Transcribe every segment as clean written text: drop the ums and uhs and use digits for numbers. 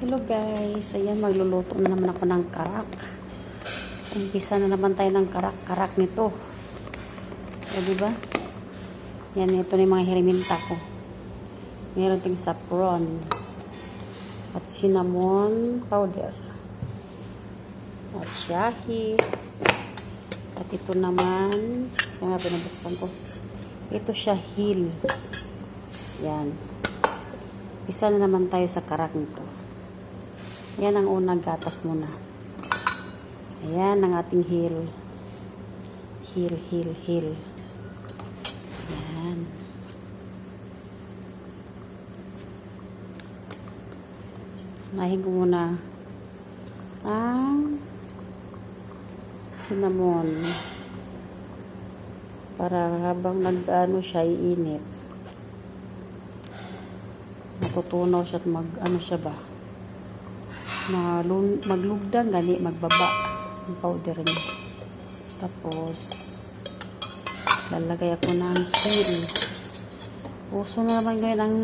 Hello guys, ayan magluluto na naman ako ng karak. Umpisa na naman tayo ng karak nito. O diba? Yan, ito na yung mga hiriminta ko. Meron ting saffron at cinnamon powder at shahi at ito naman yung pinabuksan ko, ito siya hill. Yan, isa na naman tayo sa karak nito. Yan ang unang gatas muna. Ayan ang ating hill. Hill. Ayan. Unahin ko muna ang cinnamon para habang nag-ano siya iinit, matutunaw siya at mag-ano siya ba, maglugdang gani, magbaba ang powder niya. Tapos lalagay ako ng hill. Uso na naman ngayon ang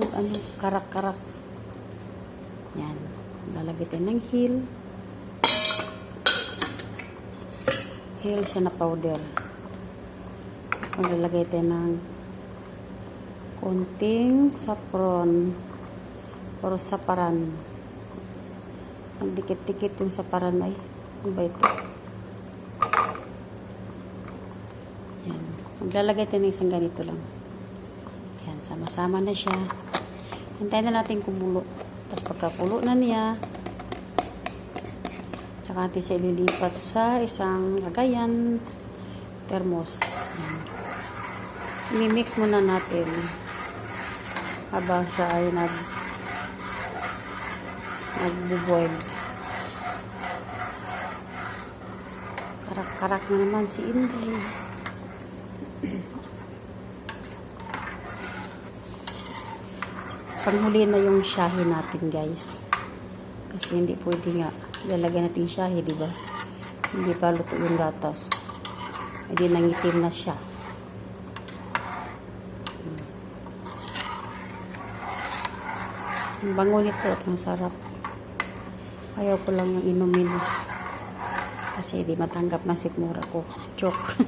karak. Yan, lalagay tayo ng hill siya na powder. Maglalagay tayo ng konting saffron or saparan. Magdikit-dikit yung saparan ay. Ano ba ito? Yan. Maglalagay tayo ng isang ganito lang. Yan. Sama-sama na siya. Hintayin na natin kumulo. Tapos pagkakulo na niya, tsaka natin siya ililipat sa isang lagayan, thermos. Yan. I-mix muna natin habang siya ay nagbo-boil. Karak na naman si Inday. Panghuli na yung shahi natin guys, kasi hindi pwede nga ilalagay natin shahi, diba? Hindi pa luto yung gatas, hindi nangitim na siya. Ang bango nito at masarap. Ayaw ko lang yung inumin kasi di matanggap na sikmura ko. Joke.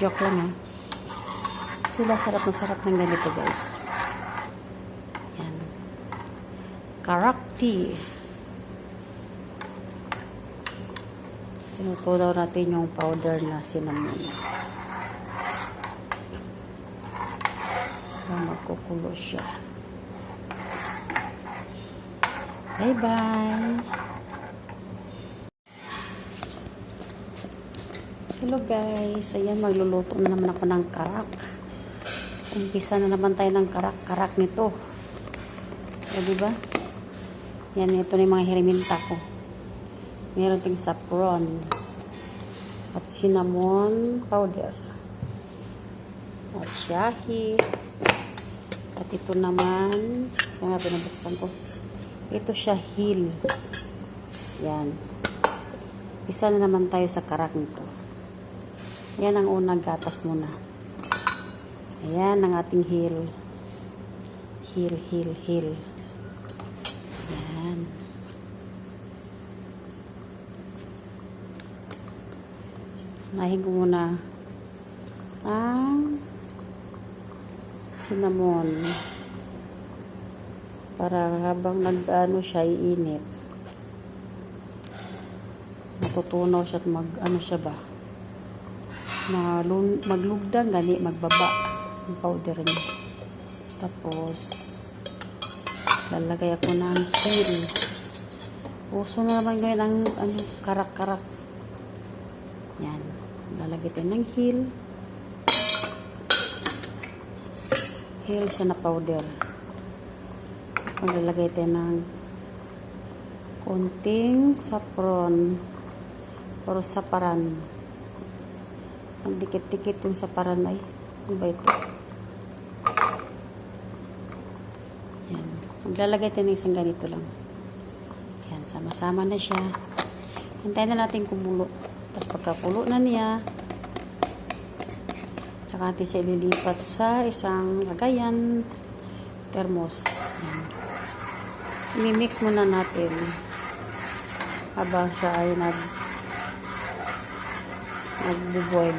Joke lang ha. Sila masarap ng ganito guys. Yan. Karak tea. Tinutunaw natin yung powder na cinnamon. Magkukulo siya. Bye-bye! Hello guys! Ayan, magluluto na naman ako ng karak. Umpisa na naman tayo ng karak nito. O diba? Yan, ito na yung mga hiriminta ko. Meron ting saffron at cinnamon powder at shahi at ito naman yung pinabuksan ko, ito siya hill. Yan, isa na naman tayo sa karak nito. Yan ang unang gatas muna. Ayan ang ating hill. Yan. Unahin ko muna ang cinnamon para habang nag-ano siya iinit, matutunaw siya at mag-ano siya ba, maglugdang gani, magbaba ang powder niya. Tapos lalagay ako ng hill. Uso na naman ngayon ang karak. Yan, lalagay tayo ng hill siya na powder. Maglalagay tayo ng konting saffron or saparan. Magdikit-dikit yung saparan ay. Ano ba ito? Yan. Maglalagay tayo ng isang ganito lang. Yan. Sama-sama na siya. Hintayin na natin kumulo. Tapos pagkakulo na niya, tsaka natin siya ililipat sa isang lagayan, thermos. Yan. I-mix muna natin habang siya ay nagbo-boil.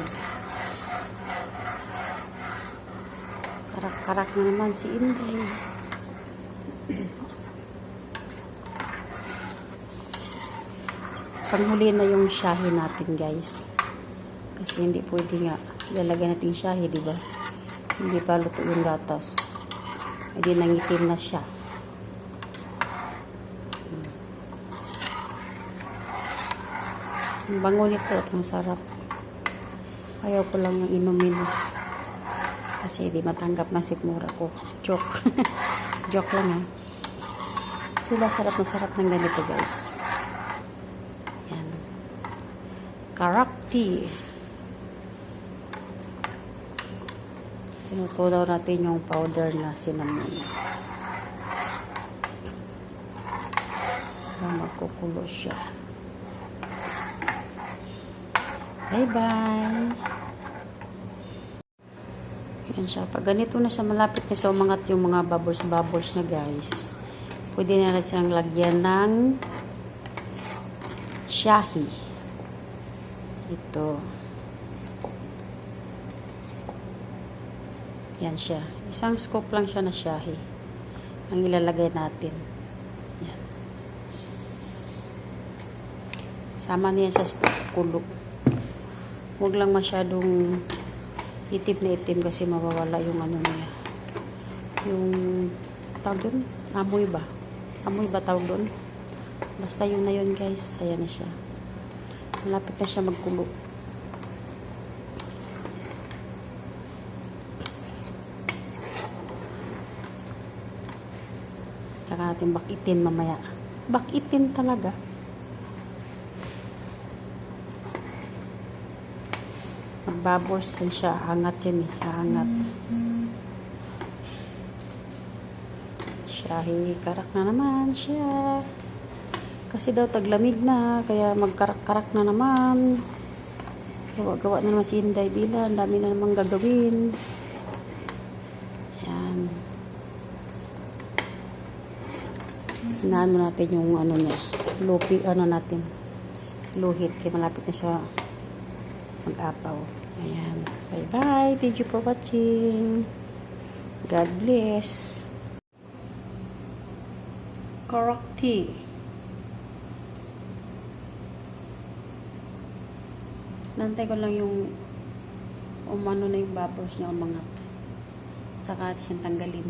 Karak-karak na naman si Inday. Panghuli na yung shahi natin, guys. Kasi hindi pwede nga ilalagay natin shahi, di ba? Hindi pa luto yung gatas. Hindi nangitim na siya. Ang bango nito at masarap. Ayaw ko lang yung inumin. Kasi di matanggap na sikmura ko. Joke. Joke lang ha. Sila sarap ng ganito, guys. Yan. Karak tea. Tinutunaw natin yung powder na cinnamon. Magkukulo siya. Bye-bye! Yan siya. Pag ganito na siya, malapit na siya umangat yung mga bubbles na, guys. Pwede na rin siyang lagyan ng shahi. Ito. Yan siya. Isang scoop lang siya na shahi. Ang ilalagay natin. Yan. Sama niya sa kulo. Huwag lang masyadong itim na itim kasi mawawala yung ano niya. Yung tawag doon? Amoy ba? Amoy ba tawag doon? Basta yun na yun, guys. Ayan na siya. Malapit na siya magkulo. Tsaka natin bakitin mamaya. Bakitin talaga. Magbabos din siya. Hangat yan eh. Hangat. Shahi. Karak na naman siya. Kasi daw taglamig na. Kaya magkarak-karak na naman. Gawa-gawa na naman si Inday Bila. Ang dami na naman gagawin. Yan. Inaano natin yung ano niya. Lupi, ano natin. Luhit. Kaya malapit na siya mag-apaw. Ayan. Bye-bye. Thank you for watching. God bless. Karak tea. Nantay ko lang yung umano na yung bubbles niya umangat. Saka siyang tanggalin.